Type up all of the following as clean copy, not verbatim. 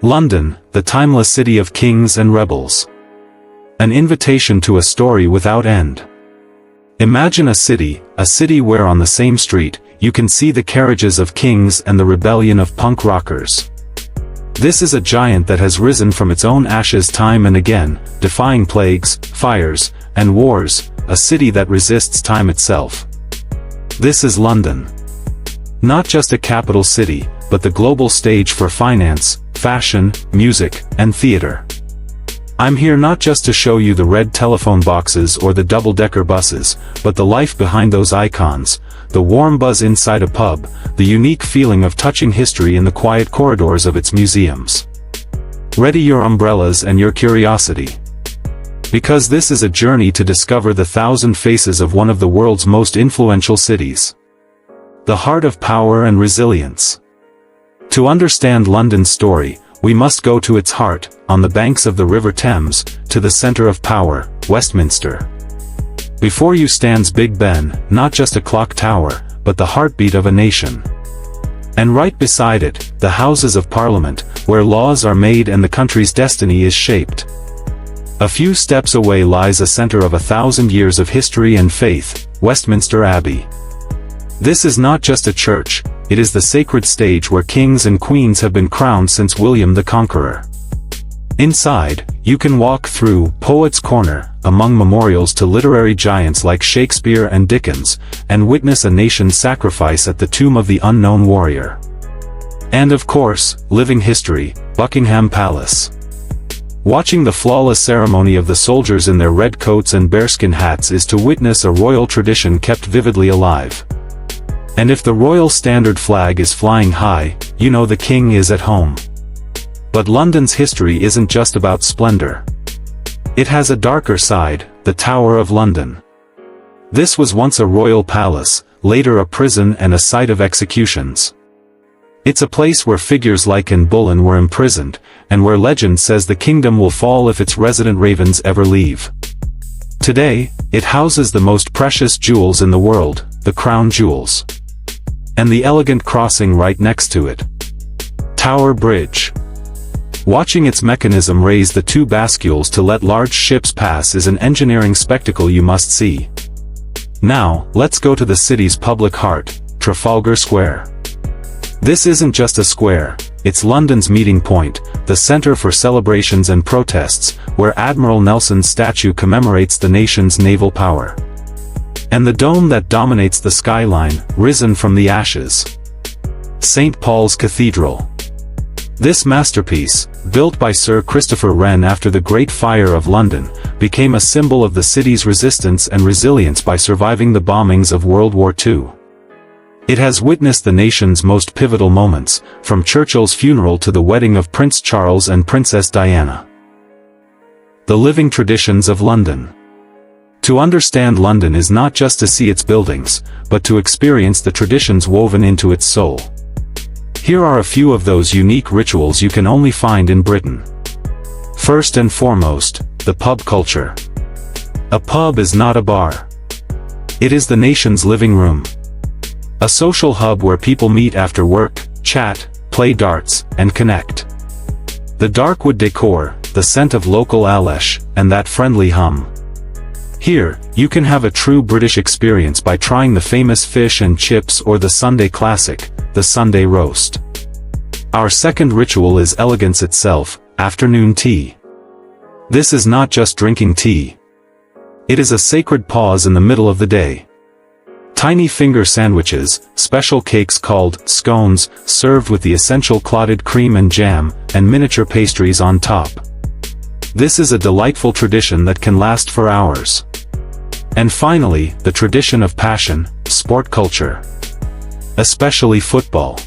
London, the timeless city of kings and rebels. An invitation to a story without end. Imagine a city where on the same street, you can see the carriages of kings and the rebellion of punk rockers. This is a giant that has risen from its own ashes time and again, defying plagues, fires, and wars, a city that resists time itself. This is London. Not just a capital city, but the global stage for finance, fashion, music, and theater. I'm here not just to show you the red telephone boxes or the double-decker buses, but the life behind those icons, the warm buzz inside a pub, the unique feeling of touching history in the quiet corridors of its museums. Ready your umbrellas and your curiosity. Because this is a journey to discover the 1,000 faces of one of the world's most influential cities. The heart of power and resilience. To understand London's story, we must go to its heart, on the banks of the River Thames, to the center of power, Westminster. Before you stands Big Ben, not just a clock tower, but the heartbeat of a nation. And right beside it, the Houses of Parliament, where laws are made and the country's destiny is shaped. A few steps away lies a center of 1,000 years of history and faith, Westminster Abbey. This is not just a church, it is the sacred stage where kings and queens have been crowned since William the Conqueror. Inside, you can walk through Poets' Corner, among memorials to literary giants like Shakespeare and Dickens, and witness a nation's sacrifice at the tomb of the unknown warrior. And of course, living history, Buckingham Palace. Watching the flawless ceremony of the soldiers in their red coats and bearskin hats is to witness a royal tradition kept vividly alive. And if the royal standard flag is flying high, you know the king is at home. But London's history isn't just about splendor. It has a darker side, the Tower of London. This was once a royal palace, later a prison and a site of executions. It's a place where figures like Anne Boleyn were imprisoned, and where legend says the kingdom will fall if its resident ravens ever leave. Today, it houses the most precious jewels in the world, the crown jewels. And the elegant crossing right next to it. Tower Bridge. Watching its mechanism raise the two bascules to let large ships pass is an engineering spectacle you must see. Now, let's go to the city's public heart, Trafalgar Square. This isn't just a square, it's London's meeting point, the center for celebrations and protests, where Admiral Nelson's statue commemorates the nation's naval power. And the dome that dominates the skyline, risen from the ashes. St. Paul's Cathedral. This masterpiece, built by Sir Christopher Wren after the Great Fire of London, became a symbol of the city's resistance and resilience by surviving the bombings of World War II. It has witnessed the nation's most pivotal moments, from Churchill's funeral to the wedding of Prince Charles and Princess Diana. The living traditions of London. To understand London is not just to see its buildings, but to experience the traditions woven into its soul. Here are a few of those unique rituals you can only find in Britain. First and foremost, the pub culture. A pub is not a bar. It is the nation's living room. A social hub where people meet after work, chat, play darts, and connect. The dark wood decor, the scent of local Alesh, and that friendly hum. Here, you can have a true British experience by trying the famous fish and chips or the Sunday classic, the Sunday roast. Our second ritual is elegance itself, afternoon tea. This is not just drinking tea. It is a sacred pause in the middle of the day. Tiny finger sandwiches, special cakes called scones, served with the essential clotted cream and jam, and miniature pastries on top. This is a delightful tradition that can last for hours. And finally, the tradition of passion, sport culture. Especially football.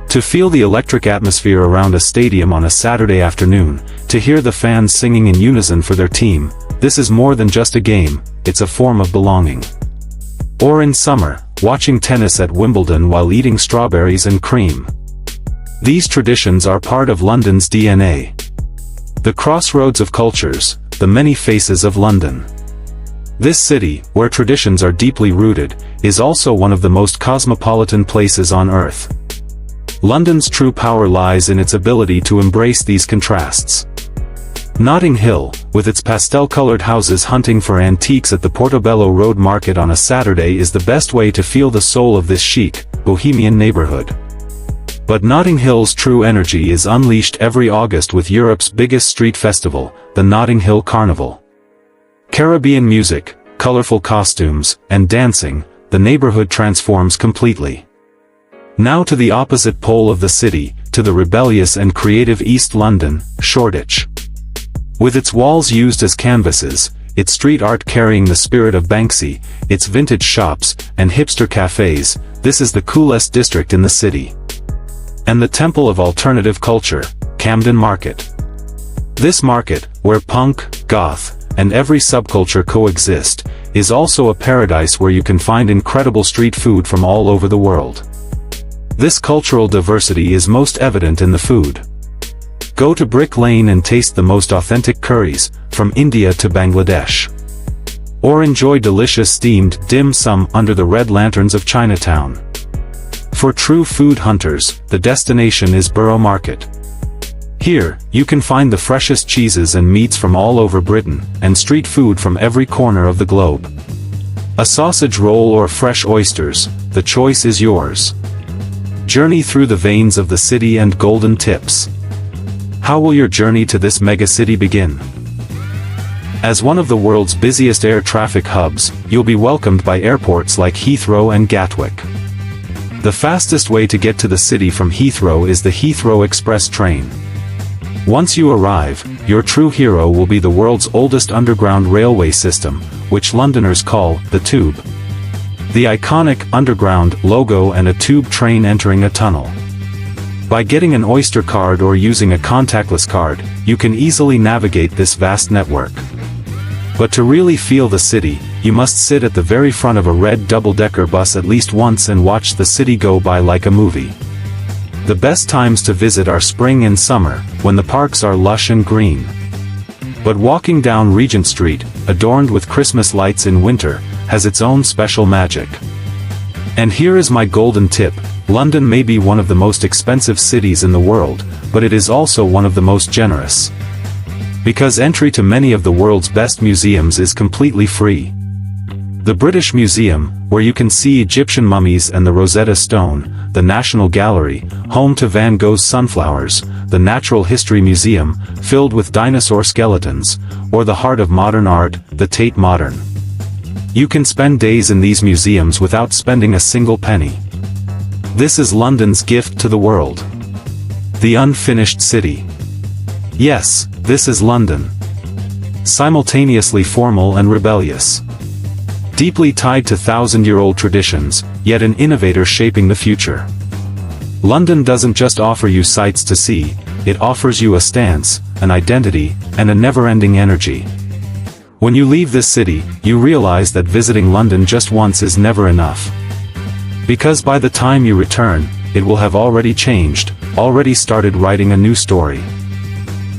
To feel the electric atmosphere around a stadium on a Saturday afternoon, to hear the fans singing in unison for their team, this is more than just a game, it's a form of belonging. Or in summer, watching tennis at Wimbledon while eating strawberries and cream. These traditions are part of London's DNA. The crossroads of cultures, the many faces of London. This city, where traditions are deeply rooted, is also one of the most cosmopolitan places on earth. London's true power lies in its ability to embrace these contrasts. Notting Hill, with its pastel-colored houses hunting for antiques at the Portobello Road Market on a Saturday, is the best way to feel the soul of this chic, bohemian neighborhood. But Notting Hill's true energy is unleashed every August with Europe's biggest street festival, the Notting Hill Carnival. Caribbean music, colorful costumes, and dancing, the neighborhood transforms completely. Now to the opposite pole of the city, to the rebellious and creative East London, Shoreditch. With its walls used as canvases, its street art carrying the spirit of Banksy, its vintage shops, and hipster cafes, this is the coolest district in the city. And the temple of alternative culture, Camden Market. This market, where punk, goth, and every subculture coexist, is also a paradise where you can find incredible street food from all over the world. This cultural diversity is most evident in the food. Go to Brick Lane and taste the most authentic curries, from India to Bangladesh. Or enjoy delicious steamed dim sum under the red lanterns of Chinatown. For true food hunters, the destination is Borough Market. Here, you can find the freshest cheeses and meats from all over Britain, and street food from every corner of the globe. A sausage roll or fresh oysters, the choice is yours. Journey through the veins of the city and golden tips. How will your journey to this megacity begin? As one of the world's busiest air traffic hubs, you'll be welcomed by airports like Heathrow and Gatwick. The fastest way to get to the city from Heathrow is the Heathrow Express train. Once you arrive, your true hero will be the world's oldest underground railway system, which Londoners call the Tube. The iconic underground logo and a tube train entering a tunnel. By getting an Oyster card or using a contactless card, you can easily navigate this vast network. But to really feel the city, you must sit at the very front of a red double-decker bus at least once and watch the city go by like a movie. The best times to visit are spring and summer, when the parks are lush and green. But walking down Regent Street, adorned with Christmas lights in winter, has its own special magic. And here is my golden tip: London may be one of the most expensive cities in the world, but it is also one of the most generous. Because entry to many of the world's best museums is completely free. The British Museum, where you can see Egyptian mummies and the Rosetta Stone, the National Gallery, home to Van Gogh's Sunflowers, the Natural History Museum, filled with dinosaur skeletons, or the heart of modern art, the Tate Modern. You can spend days in these museums without spending a single penny. This is London's gift to the world. The unfinished city. Yes, this is London. Simultaneously formal and rebellious. Deeply tied to thousand-year-old traditions, yet an innovator shaping the future. London doesn't just offer you sights to see, it offers you a stance, an identity, and a never-ending energy. When you leave this city, you realize that visiting London just once is never enough. Because by the time you return, it will have already changed, already started writing a new story.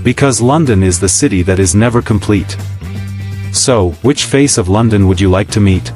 Because London is the city that is never complete. So, which face of London would you like to meet?